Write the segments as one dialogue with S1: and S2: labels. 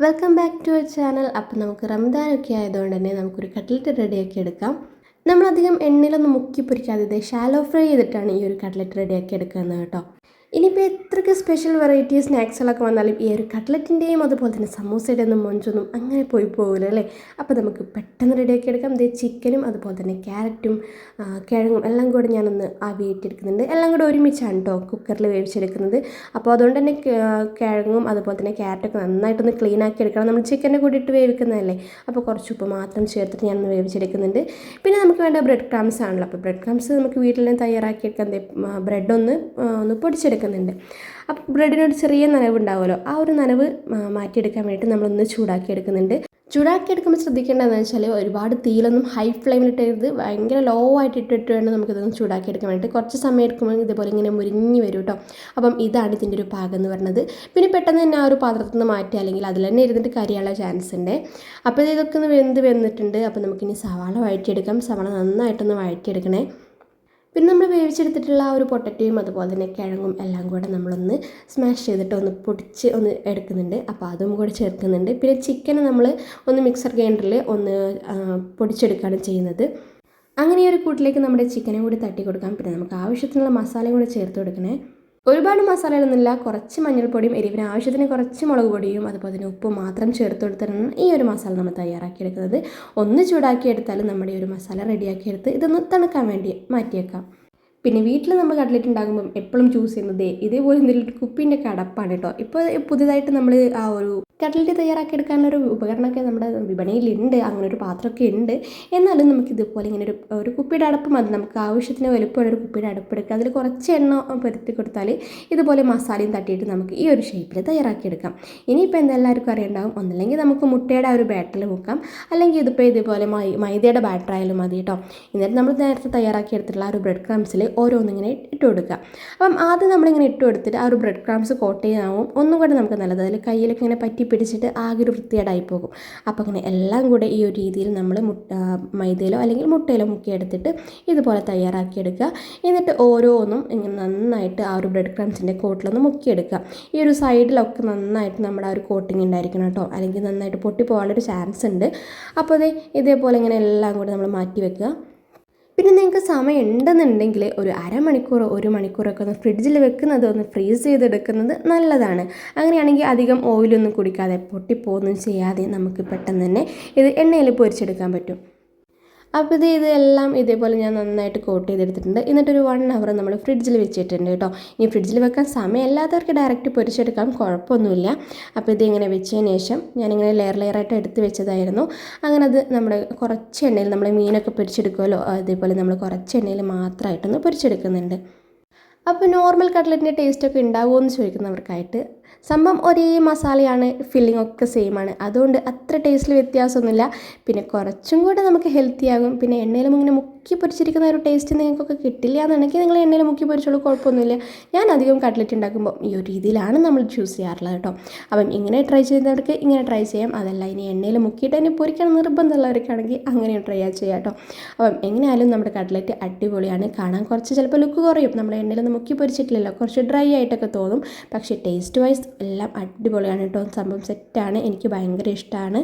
S1: Welcome back to our channel. അപ്പോൾ നമുക്ക് റംദാനൊക്കെ ആയതുകൊണ്ട് തന്നെ നമുക്കൊരു കട്ട്ലറ്റ് റെഡിയാക്കി എടുക്കാം. നമ്മളധികം എണ്ണയിലൊന്നും മുക്കി പൊരിക്കാതെ ഇത് ഷാലോ ഫ്രൈ ചെയ്തിട്ടാണ് ഈ ഒരു കട്ട്ലറ്റ് റെഡിയാക്കി എടുക്കുന്നത് കേട്ടോ. ഇനിയിപ്പോൾ എത്രയ്ക്ക് സ്പെഷ്യൽ വെറൈറ്റി സ്നാക്സുകളൊക്കെ വന്നാലും ഈ ഒരു കട്ട്ലറ്റിൻ്റെയും അതുപോലെ തന്നെ സമൂസയുടെ ഒന്നും മൊഞ്ചൊന്നും അങ്ങനെ പോയി പോകില്ല അല്ലേ. അപ്പോൾ നമുക്ക് പെട്ടെന്ന് റെഡിയാക്കി എടുക്കാം. ഇത് ചിക്കനും അതുപോലെ തന്നെ ക്യാരറ്റും കിഴങ്ങും എല്ലാം കൂടെ ഞാനൊന്ന് ആവിയേറ്റെടുക്കുന്നുണ്ട്. എല്ലാം കൂടെ ഒരുമിച്ചാണ് കേട്ടോ കുക്കറിൽ വേവിച്ചെടുക്കുന്നത്. അപ്പോൾ അതുകൊണ്ട് തന്നെ കിഴങ്ങും അതുപോലെ തന്നെ ക്യാരറ്റൊക്കെ നന്നായിട്ടൊന്ന് ക്ലീൻ ആക്കി എടുക്കണം. നമ്മൾ ചിക്കൻ്റെ കൂടി ഇട്ട് വേവിക്കുന്നതല്ലേ. അപ്പോൾ കുറച്ച് ഉപ്പ് മാത്രം ചേർത്തിട്ട് ഞാനൊന്ന് വേവിച്ചെടുക്കുന്നുണ്ട്. പിന്നെ നമുക്ക് വേണ്ട ബ്രെഡ് ക്രംസ് ആണല്ലോ. അപ്പോൾ ബ്രെഡ് ക്രംസ് നമുക്ക് വീട്ടിൽ തന്നെ തയ്യാറാക്കിയെടുക്കാൻ ബ്രെഡൊന്ന് പൊടിച്ചെടുക്കുന്നുണ്ട്. അപ്പോൾ ബ്രെഡിനൊരു ചെറിയ നനവ് ഉണ്ടാവുമല്ലോ, ആ ഒരു നനവ് മാറ്റിയെടുക്കാൻ വേണ്ടിയിട്ട് നമ്മളൊന്ന് ചൂടാക്കി എടുക്കുന്നുണ്ട്. ചൂടാക്കി എടുക്കുമ്പോൾ ശ്രദ്ധിക്കേണ്ടതെന്ന് വെച്ചാൽ ഒരുപാട് തീയിലൊന്നും ഹൈ ഫ്ലെയിമിലിട്ടരുത്, ഭയങ്കര ലോ ആയിട്ട് ഇട്ടിട്ട് വേണം നമുക്കിതൊന്ന് ചൂടാക്കി എടുക്കാൻ വേണ്ടിയിട്ട്. കുറച്ച് സമയം എടുക്കുമ്പോൾ ഇതുപോലെ ഇങ്ങനെ മുരിഞ്ഞ് വരും കേട്ടോ. അപ്പം ഇതാണ് ഇതിൻ്റെ ഒരു പാകം എന്ന് പറയുന്നത്. പിന്നെ പെട്ടെന്ന് തന്നെ ആ ഒരു പാത്രത്തിൽ നിന്ന് മാറ്റി, അല്ലെങ്കിൽ അതിൽ തന്നെ ഇരുന്നിട്ട് കരിയാനുള്ള ചാൻസ് ഉണ്ട്. അപ്പോൾ ഇതൊക്കെ ഒന്ന് വെന്തിട്ടുണ്ട്. അപ്പോൾ നമുക്കിനി സവാള വഴറ്റിയെടുക്കാം. സവാള നന്നായിട്ടൊന്ന് വഴറ്റിയെടുക്കണേ. പിന്നെ നമ്മൾ വേവിച്ചെടുത്തിട്ടുള്ള ആ ഒരു പൊട്ടറ്റോയും അതുപോലെ തന്നെ കിഴങ്ങും എല്ലാം കൂടെ നമ്മളൊന്ന് സ്മാഷ് ചെയ്തിട്ട് ഒന്ന് പൊടിച്ച് ഒന്ന് എടുക്കുന്നുണ്ട്. അപ്പോൾ അതും കൂടെ ചേർക്കുന്നുണ്ട്. പിന്നെ ചിക്കൻ നമ്മൾ ഒന്ന് മിക്സർ ഗ്രൈൻഡറിൽ ഒന്ന് പൊടിച്ചെടുക്കുകയാണ് ചെയ്യുന്നത്. അങ്ങനെ ഒരു കൂട്ടിലേക്ക് നമ്മുടെ ചിക്കനും കൂടി തട്ടി കൊടുക്കാം. പിന്നെ നമുക്ക് ആവശ്യത്തിനുള്ള മസാലയും കൂടി ചേർത്ത് കൊടുക്കണേ. ഒരുപാട് മസാലകളൊന്നുമില്ല, കുറച്ച് മഞ്ഞൾപ്പൊടിയും എരിവിന് ആവശ്യത്തിന് കുറച്ച് മുളക് പൊടിയും അതുപോലെ തന്നെ ഉപ്പ് മാത്രം ചേർത്ത് കൊടുത്തിട്ടാണ് ഈ ഒരു മസാല നമ്മൾ തയ്യാറാക്കിയെടുക്കുന്നത്. ഒന്ന് ചൂടാക്കിയെടുത്താലും നമ്മുടെ ഈ ഒരു മസാല റെഡിയാക്കിയെടുത്ത് ഇതൊന്ന് തണുക്കാൻ വേണ്ടി മാറ്റിയേക്കാം. പിന്നെ വീട്ടിൽ നമ്മൾ കട്ട്ലറ്റ് ഉണ്ടാകുമ്പം എപ്പോഴും ചൂസ് ചെയ്യുന്നത് ഇതേപോലെ എന്തെങ്കിലും ഒരു കുപ്പീൻ്റെ കടപ്പാണ് കേട്ടോ. ഇപ്പോൾ പുതിയതായിട്ട് നമ്മൾ ആ ഒരു കട്ട്ലറ്റ് തയ്യാറാക്കിയെടുക്കാനുള്ളൊരു ഉപകരണമൊക്കെ നമ്മുടെ വിപണിയിലുണ്ട്, അങ്ങനെ ഒരു പാത്രമൊക്കെ ഉണ്ട്. എന്നാലും നമുക്ക് ഇതുപോലെ ഇങ്ങനെ ഒരു കുപ്പിയുടെ അടപ്പ് മതി. നമുക്ക് ആവശ്യത്തിന് വലുപ്പമുള്ള ഒരു കുപ്പിയുടെ അടപ്പ് എടുക്കുക, അതിൽ കുറച്ച് എണ്ണ പുരട്ടി കൊടുത്താൽ ഇതുപോലെ മസാലയും തട്ടിയിട്ട് നമുക്ക് ഈ ഒരു ഷേപ്പിൽ തയ്യാറാക്കിയെടുക്കാം. ഇനിയിപ്പോൾ എല്ലാവർക്കും അറിയണ്ടാവും, ഒന്നല്ലെങ്കിൽ നമുക്ക് മുട്ടയുടെ ആ ഒരു ബാറ്ററിൽ മുക്കാം, അല്ലെങ്കിൽ ഇതിപ്പോൾ ഇതുപോലെ മൈദയുടെ ബാറ്റർ ആയാലും മതി കേട്ടോ. എന്നിട്ട് നമ്മൾ നേരത്തെ തയ്യാറാക്കിയെടുത്തിട്ടുള്ള ആ ഒരു ബ്രെഡ് ക്രംസിൽ ഓരോന്നിങ്ങനെ ഇട്ട് കൊടുക്കുക. അപ്പം ആദ്യം നമ്മളിങ്ങനെ ഇട്ട് കൊടുത്തിട്ട് ആ ഒരു ബ്രെഡ് ക്രംസ് കോട്ട് ചെയ്യാനാവും ഒന്നും കൂടെ നമുക്ക് നല്ലത്. അതിൽ കയ്യിലൊക്കെ ഇങ്ങനെ പറ്റി പിടിച്ചിട്ട് ആകെ ഒരു വൃത്തികേടായി പോകും. അപ്പോൾ അങ്ങനെ എല്ലാം കൂടെ ഈ ഒരു രീതിയിൽ നമ്മൾ മൈദയിലോ അല്ലെങ്കിൽ മുട്ടയിലോ മുക്കിയെടുത്തിട്ട് ഇതുപോലെ തയ്യാറാക്കിയെടുക്കുക. എന്നിട്ട് ഓരോന്നും ഇങ്ങനെ നന്നായിട്ട് ആ ഒരു ബ്രെഡ് ക്രംസിൻ്റെ കോട്ടിലൊന്ന് മുക്കിയെടുക്കുക. ഈ ഒരു സൈഡിലൊക്കെ നന്നായിട്ട് നമ്മുടെ ആ ഒരു കോട്ടിങ് ഉണ്ടായിരിക്കണം കേട്ടോ, അല്ലെങ്കിൽ നന്നായിട്ട് പൊട്ടിപ്പോകാനുള്ളൊരു ചാൻസ് ഉണ്ട്. അപ്പോൾ ഇതേപോലെ ഇങ്ങനെ എല്ലാം കൂടെ നമ്മൾ മാറ്റി വെക്കുക. പിന്നെ നിങ്ങൾക്ക് സമയം ഉണ്ടെന്നുണ്ടെങ്കിൽ ഒരു അരമണിക്കൂറോ 1 മണിക്കൂറൊക്കെ ഒന്ന് ഫ്രിഡ്ജിൽ വെക്കുന്നത്, ഒന്ന് ഫ്രീസ് ചെയ്തെടുക്കുന്നത് നല്ലതാണ്. അങ്ങനെയാണെങ്കിൽ അധികം ഓയിലൊന്നും കുടിക്കാതെ പൊട്ടിപ്പോകുന്നും ചെയ്യാതെ നമുക്ക് പെട്ടെന്ന് തന്നെ ഇത് എണ്ണയിൽ പൊരിച്ചെടുക്കാൻ പറ്റും. അപ്പോൾ ഇതെല്ലാം ഇതേപോലെ ഞാൻ നന്നായിട്ട് കോട്ട് ചെയ്തെടുത്തിട്ടുണ്ട്. എന്നിട്ടൊരു 1 അവർ നമ്മൾ ഫ്രിഡ്ജിൽ വെച്ചിട്ടുണ്ട് കേട്ടോ. ഇനി ഫ്രിഡ്ജിൽ വെക്കാൻ സമയമില്ലാത്തവർക്ക് ഡയറക്റ്റ് പൊരിച്ചെടുക്കാം, കുഴപ്പമൊന്നുമില്ല. അപ്പോൾ ഇതിങ്ങനെ വെച്ചതിന് ശേഷം ഞാനിങ്ങനെ ലെയറായിട്ട് എടുത്ത് വെച്ചതായിരുന്നു. അങ്ങനെ അത് നമ്മുടെ കുറച്ച് എണ്ണയിൽ നമ്മൾ മീനൊക്കെ പൊരിച്ചെടുക്കുമല്ലോ, അതേപോലെ നമ്മൾ കുറച്ച് എണ്ണയിൽ മാത്രമായിട്ടൊന്ന് പൊരിച്ചെടുക്കുന്നുണ്ട്. അപ്പോൾ നോർമൽ കട്ട്ലറ്റിൻ്റെ ടേസ്റ്റൊക്കെ ഉണ്ടാവുമോ എന്ന് ചോദിക്കുന്നവർക്കായിട്ട് സംഭവം ഒരേ മസാലയാണ്, ഫില്ലിംഗ് ഒക്കെ സെയിം ആണ്. അതുകൊണ്ട് അത്ര ടേസ്റ്റിൽ വ്യത്യാസമൊന്നുമില്ല. പിന്നെ കുറച്ചും കൂടെ നമുക്ക് ഹെൽത്തി ആകും. പിന്നെ എണ്ണയിൽ ഇങ്ങനെ മുക്കി പൊരിച്ചിരിക്കുന്ന ഒരു ടേസ്റ്റ് നിങ്ങൾക്കൊക്കെ കിട്ടില്ല എന്നുണ്ടെങ്കിൽ നിങ്ങൾ എണ്ണയിൽ മുക്കി പൊരിച്ചോളൂ, കുഴപ്പമൊന്നുമില്ല. ഞാൻ അധികം കട്ട്ലറ്റ് ഉണ്ടാക്കുമ്പോൾ ഈ ഒരു രീതിയിലാണ് നമ്മൾ ചൂസ് ചെയ്യാറുള്ളത് കേട്ടോ. അപ്പം ഇങ്ങനെ ട്രൈ ചെയ്യുന്നവർക്ക് ഇങ്ങനെ ട്രൈ ചെയ്യാം. അതല്ല ഇനി എണ്ണയിൽ മുക്കിയിട്ട് തന്നെ പൊരിക്കാൻ നിർബന്ധമുള്ളവർക്കാണെങ്കിൽ അങ്ങനെ ട്രൈ ചെയ്യാം കേട്ടോ. അപ്പം എങ്ങനെയായാലും നമ്മുടെ കട്ട്ലറ്റ് അടിപൊളിയാണ്. കാണാൻ കുറച്ച് ചിലപ്പോൾ ലുക്ക് കുറയും, നമ്മൾ എണ്ണയിലൊന്നും മുക്കി പൊരിച്ചിട്ടില്ലല്ലോ, കുറച്ച് ഡ്രൈ ആയിട്ടൊക്കെ തോന്നും. പക്ഷേ ടേസ്റ്റ് വൈസ് എല്ലാം അടിപൊളിയാണ് കേട്ടോ. സംഭവം സെറ്റാണ്, എനിക്ക് ഭയങ്കര ഇഷ്ടമാണ്.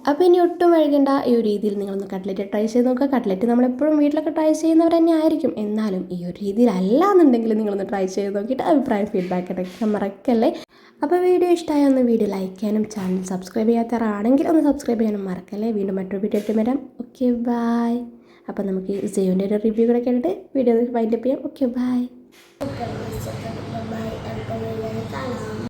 S1: അപ്പോൾ ഇനി ഒട്ടും വൈകേണ്ട, ഈ ഒരു രീതിയിൽ നിങ്ങളൊന്ന് കട്ട്ലറ്റ് ട്രൈ ചെയ്ത് നോക്കുക. കട്ട്ലറ്റ് നമ്മളെപ്പോഴും വീട്ടിലൊക്കെ ട്രൈ ചെയ്യുന്നവർ തന്നെ ആയിരിക്കും, എന്നാലും ഈ ഒരു രീതിയിലല്ല എന്നുണ്ടെങ്കിൽ നിങ്ങളൊന്ന് ട്രൈ ചെയ്ത് നോക്കിയിട്ട് അഭിപ്രായം ഫീഡ്ബാക്ക് ഇടയ്ക്ക് മറക്കല്ലേ. അപ്പോൾ വീഡിയോ ഇഷ്ടമായ ഒന്ന് വീഡിയോ ലൈക്ക് ചെയ്യാനും ചാനൽ സബ്സ്ക്രൈബ് ചെയ്യാത്തവരാണെങ്കിൽ ഒന്ന് സബ്സ്ക്രൈബ് ചെയ്യാനും മറക്കല്ലേ. വീണ്ടും മറ്റൊരു വീഡിയോ ആയിട്ട് വരാം. Okay bye. അപ്പോൾ നമുക്ക് സെയോൻ്റെ ഒരു റിവ്യൂ കൂടെ കേട്ടിട്ട് വീഡിയോ വൈൻഡപ്പ് ചെയ്യാം. Okay bye.